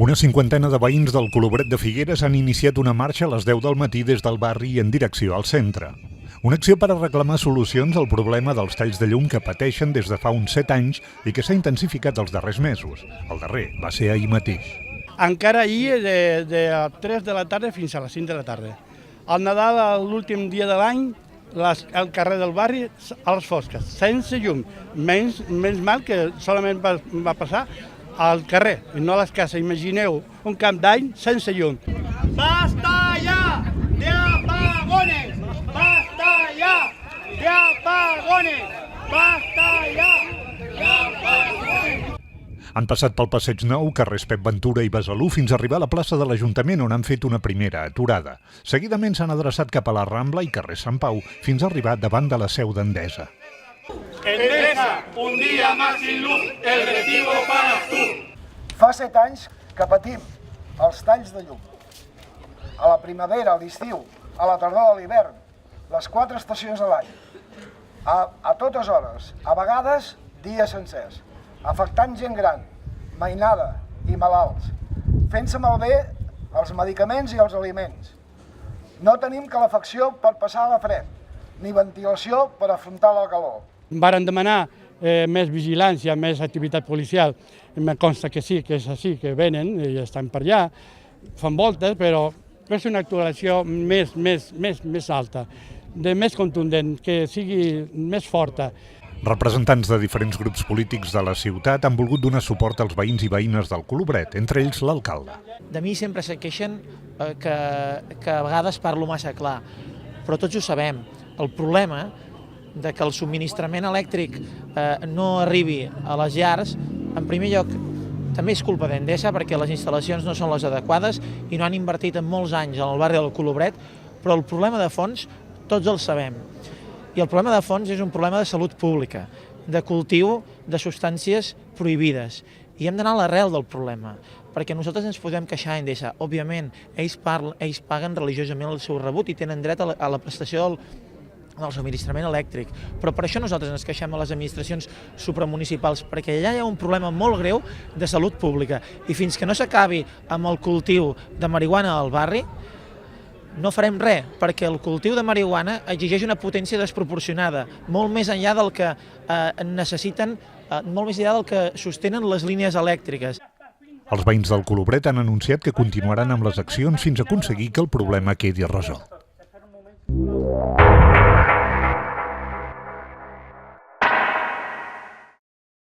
Una cinquantena de veïns del Colobret de Figueres han iniciat una marxa a les 10 del matí des del barri en direcció al centre. Una acció per a reclamar solucions al problema dels talls de llum que pateixen des de fa uns 7 anys i que s'ha intensificat els darrers mesos. El darrer va ser ahir mateix. Encara ahir de 3 de la tarda fins a les 5 de la tarda. Al Nadal, l'últim dia de l'any, el carrer del barri a les fosques, sense llum. Menys mal que solament va passar al carrer, i no a les cases. Imagineu un camp d'any sense llum. ¡Basta ya de apagones! ¡Basta ya de apagones! ¡Basta ya de apagones! Han passat pel Passeig Nou, carrers Pep Ventura i Besalú fins a arribar a la plaça de l'Ajuntament, on han fet una primera aturada. Seguidament s'han adreçat cap a la Rambla i carrer Sant Pau fins a arribar davant de la seu d'Endesa. Endesa, un día más sin luz, el recibo pagas tú. Fa 7 anys que patim els talls de llum. A la primavera, a l'estiu, a la tardor, a l'hivern, les 4 estacions de l'any, a totes hores, a vegades dies sencers, afectant gent gran, mainada i malalts, fent-se malbé els medicaments i els aliments. No tenim calefacció per passar la fred, ni ventilació per afrontar la calor. Varen demanar més vigilància, més activitat policial. Em consta que sí, que és així, que venen i estan per allà, fan voltes, però és una actuació més alta, més contundent, que sigui més forta. Representants de diferents grups polítics de la ciutat han volgut donar suport als veïns i veïnes del Colobret, entre ells l'alcalde. De mi sempre se queixen que a vegades parlo massa clar, però tots ho sabem. El problema de que el subministrament elèctric no arribi a les llars, en primer lloc, també és culpa d'Endesa perquè les instal·lacions no són les adequades i no han invertit en molts anys en el barri del Colobret, però el problema de fons tots el sabem. I el problema de fons és un problema de salut pública, de cultiu de substàncies prohibides. I hem d'anar a l'arrel del problema, perquè nosaltres ens podem queixar a Endesa. Òbviament, ells paguen religiosament el seu rebut i tenen dret a la prestació del subministrament elèctric. Però per això nosaltres ens queixem a les administracions supramunicipals, perquè allà hi ha un problema molt greu de salut pública. I fins que no s'acabi amb el cultiu de marihuana al barri, no farem res, perquè el cultiu de marihuana exigeix una potència desproporcionada, molt més enllà del que necessiten, molt més enllà del que sostenen les línies elèctriques. Els veïns del Colobret han anunciat que continuaran amb les accions fins a aconseguir que el problema quedi resolt.